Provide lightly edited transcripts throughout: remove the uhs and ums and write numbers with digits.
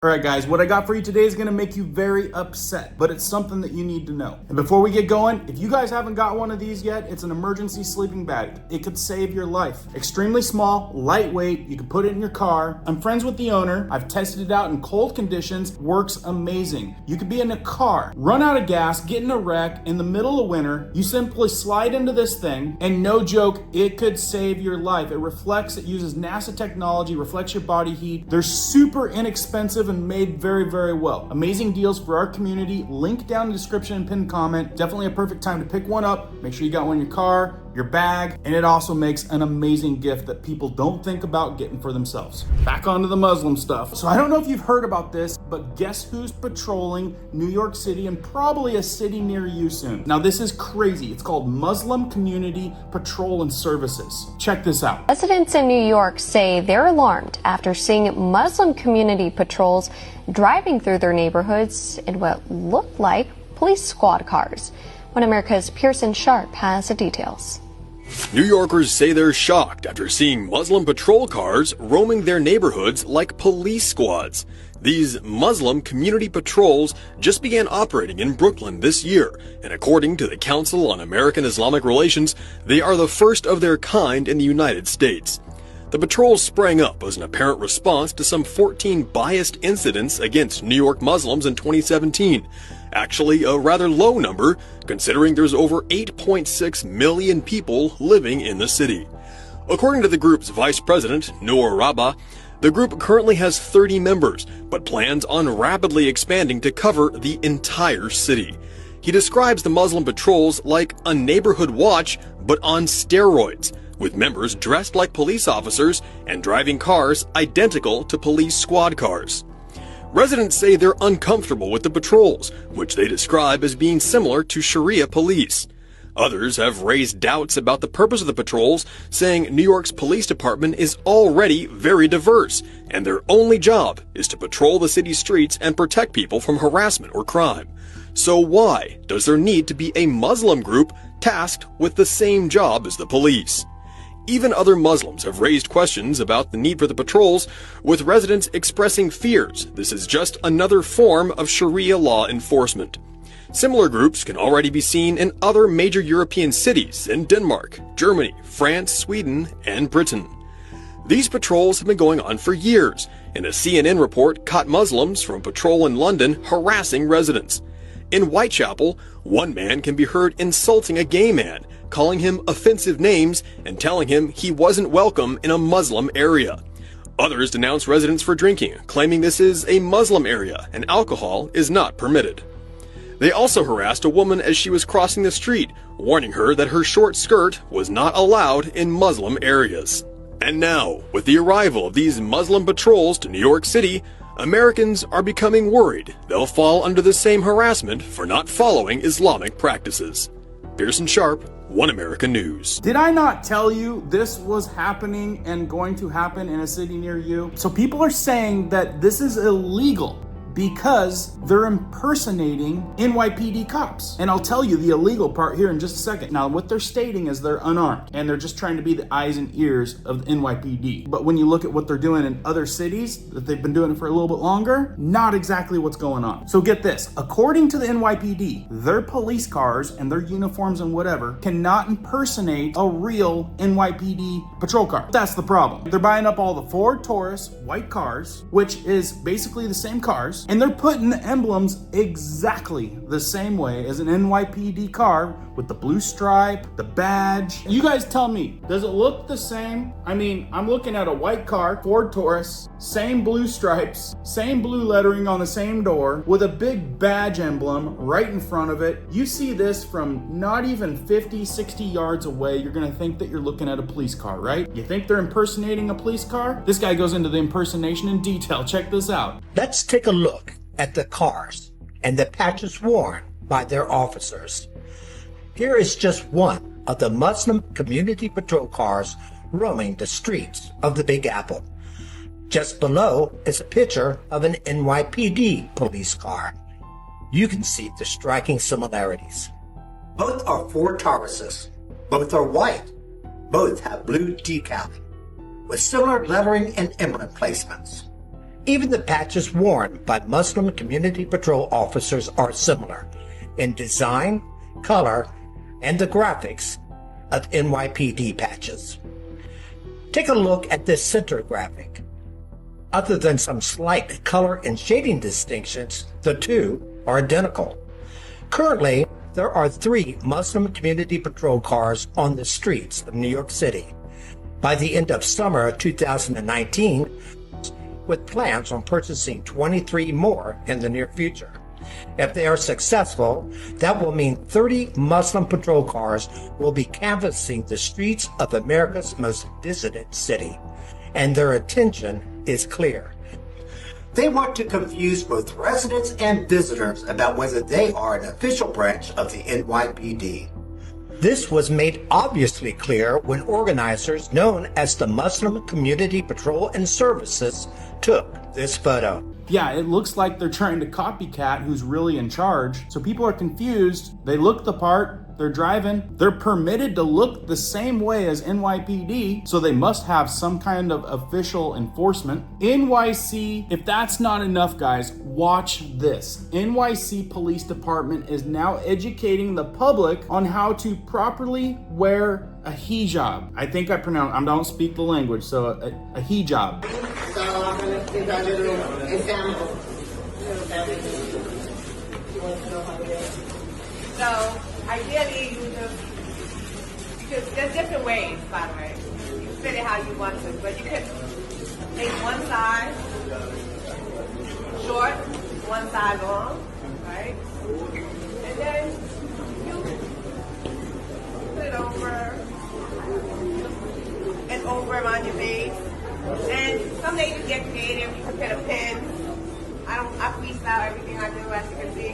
Alright guys, what I got for you today is going to make you very upset, but it's something that you need to know. And before we get going, if you guys haven't got one of these yet, it's an emergency sleeping bag. It could save your life. Extremely small, lightweight, you can put it in your car. I'm friends with the owner. I've tested it out in cold conditions. Works amazing. You could be in a car, run out of gas, get in a wreck in the middle of winter. You simply slide into this thing, and no joke, it could save your life. It reflects, it uses NASA technology, reflects your body heat. They're super inexpensive and made very, very well. Amazing deals for our community. Link down in the description and pinned comment. Definitely a perfect time to pick one up. Make sure you got one in your car, your bag, and it also makes an amazing gift that people don't think about getting for themselves. Back onto the Muslim stuff. So I don't know if you've heard about this, but guess who's patrolling New York City and probably a city near you soon? Now this is crazy. It's called Muslim Community Patrol and Services. Check this out. Residents in New York say they're alarmed after seeing Muslim community patrols driving through their neighborhoods in what looked like police squad cars. One America's Pearson Sharp has the details. New Yorkers say they're shocked after seeing Muslim patrol cars roaming their neighborhoods like police squads. These Muslim community patrols just began operating in Brooklyn this year, and according to the Council on American-Islamic Relations, they are the first of their kind in the United States. The patrols sprang up as an apparent response to some 14 biased incidents against New York Muslims in 2017. Actually, a rather low number, considering there's over 8.6 million people living in the city. According to the group's vice president, Noor Rabah, the group currently has 30 members, but plans on rapidly expanding to cover the entire city. He describes the Muslim patrols like a neighborhood watch, but on steroids, with members dressed like police officers and driving cars identical to police squad cars. Residents say they're uncomfortable with the patrols, which they describe as being similar to Sharia police. Others have raised doubts about the purpose of the patrols, saying New York's police department is already very diverse, and their only job is to patrol the city streets and protect people from harassment or crime. So why does there need to be a Muslim group tasked with the same job as the police? Even other Muslims have raised questions about the need for the patrols, with residents expressing fears this is just another form of Sharia law enforcement. Similar groups can already be seen in other major European cities in Denmark, Germany, France, Sweden, and Britain. These patrols have been going on for years, and a CNN report caught Muslims from a patrol in London harassing residents. In Whitechapel, one man can be heard insulting a gay man, calling him offensive names and telling him he wasn't welcome in a Muslim area. Others denounce residents for drinking, claiming this is a Muslim area and alcohol is not permitted. They also harassed a woman as she was crossing the street, warning her that her short skirt was not allowed in Muslim areas. And now, with the arrival of these Muslim patrols to New York City, Americans are becoming worried they'll fall under the same harassment for not following Islamic practices. Pearson Sharp, One America News. Did I not tell you this was happening and going to happen in a city near you? So people are saying that this is illegal because they're impersonating NYPD cops. And I'll tell you the illegal part here in just a second. Now, what they're stating is they're unarmed and they're just trying to be the eyes and ears of the NYPD. But when you look at what they're doing in other cities that they've been doing it for a little bit longer, not exactly what's going on. So get this, according to the NYPD, their police cars and their uniforms and whatever cannot impersonate a real NYPD patrol car. That's the problem. They're buying up all the Ford Taurus white cars, which is basically the same cars, and they're putting the emblems exactly the same way as an NYPD car with the blue stripe, the badge. You guys tell me, does it look the same? I mean, I'm looking at a white car, Ford Taurus, same blue stripes, same blue lettering on the same door with a big badge emblem right in front of it. You see this from not even 50, 60 yards away, you're gonna think that you're looking at a police car, right? You think they're impersonating a police car? This guy goes into the impersonation in detail. Check this out. Let's take a look at the cars and the patches worn by their officers. Here is just one of the Muslim community patrol cars roaming the streets of the Big Apple. Just below is a picture of an NYPD police car. You can see the striking similarities. Both are Ford Tauruses. Both are white. Both have blue decal with similar lettering and emblem placements. Even the patches worn by Muslim Community Patrol officers are similar in design, color, and the graphics of NYPD patches. Take a look at this center graphic. Other than some slight color and shading distinctions, the two are identical. Currently, there are 3 Muslim Community Patrol cars on the streets of New York City. By the end of summer 2019, with plans on purchasing 23 more in the near future. If they are successful, that will mean 30 Muslim patrol cars will be canvassing the streets of America's most visited city, and their intention is clear. They want to confuse both residents and visitors about whether they are an official branch of the NYPD. This was made obviously clear when organizers known as the Muslim Community Patrol and Services took this photo. Yeah, it looks like they're trying to copycat who's really in charge. So people are confused. They look the part. They're driving. They're permitted to look the same way as NYPD, so they must have some kind of official enforcement. NYC, if that's not enough, guys, watch this. NYC Police Department is now educating the public on how to properly wear a hijab. I think I don't speak the language, so a hijab. So I'm going to give you a little example. So ideally, because there's different ways, by the way. You can fit it how you want to, but you could make one side short, one side long, right? And then you put it over and over around your base. And some days you get creative. You can put a pin. I freestyle everything I do, as you can see.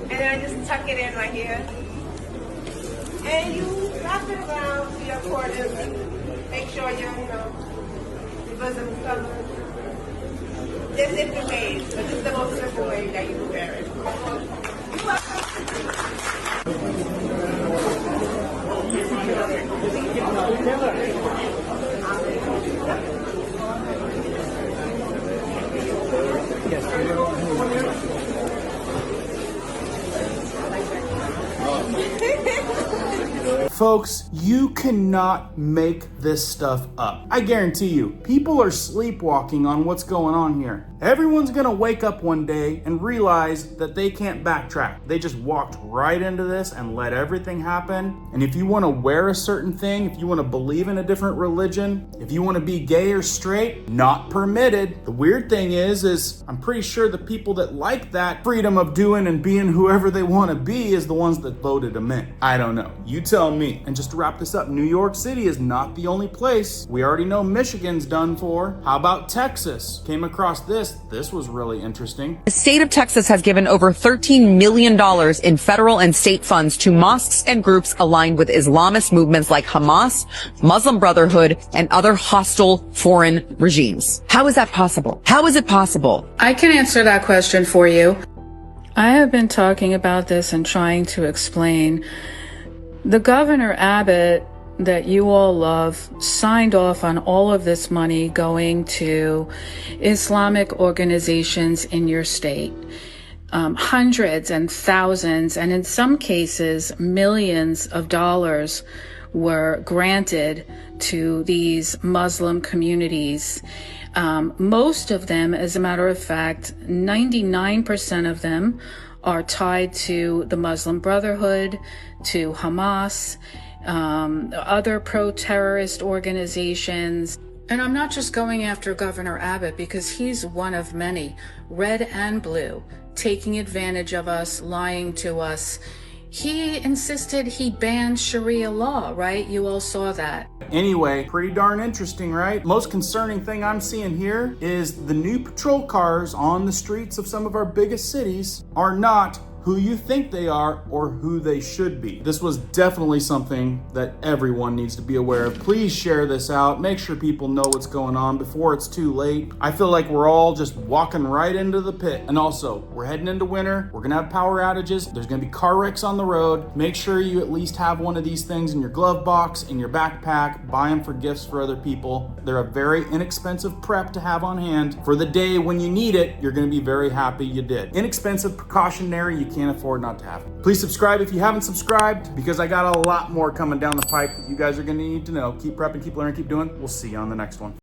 And then I just tuck it in right here. And you wrap it around to your quarters. Make sure your bosom is covered. There's different ways, but this is the most simple way that you can wear it. You're Folks, you cannot make this stuff up. I guarantee you, people are sleepwalking on what's going on here. Everyone's gonna wake up one day and realize that they can't backtrack. They just walked right into this and let everything happen. And if you wanna wear a certain thing, if you wanna believe in a different religion, if you wanna be gay or straight, not permitted. The weird thing is I'm pretty sure the people that like that freedom of doing and being whoever they wanna be is the ones that voted them in. I don't know. You tell me. And just to wrap this up, New York City is not the only place. We already know Michigan's done for. How about Texas? Came across this. This was really interesting. The state of Texas has given over $13 million in federal and state funds to mosques and groups aligned with Islamist movements like Hamas, Muslim Brotherhood, and other hostile foreign regimes. How is that possible? How is it possible? I can answer that question for you. I have been talking about this and trying to explain. The Governor Abbott that you all love signed off on all of this money going to Islamic organizations in your state. Hundreds and thousands, and in some cases, millions of dollars were granted to these Muslim communities. Most of them, as a matter of fact, 99% of them are tied to the Muslim Brotherhood, to Hamas, other pro-terrorist organizations. And I'm not just going after Governor Abbott because he's one of many, red and blue, taking advantage of us, lying to us. He insisted he banned Sharia law, right? You all saw that. Anyway, pretty darn interesting, right? Most concerning thing I'm seeing here is the new patrol cars on the streets of some of our biggest cities are not who you think they are or who they should be. This was definitely something that everyone needs to be aware of. Please share this out. Make sure people know what's going on before it's too late. I feel like we're all just walking right into the pit. And also, we're heading into winter. We're gonna have power outages. There's gonna be car wrecks on the road. Make sure you at least have one of these things in your glove box, in your backpack. Buy them for gifts for other people. They're a very inexpensive prep to have on hand. For the day when you need it, you're gonna be very happy you did. Inexpensive, precautionary, you can't afford not to have it. Please subscribe if you haven't subscribed, because I got a lot more coming down the pipe that you guys are gonna need to know. Keep prepping, keep learning, keep doing. We'll see you on the next one.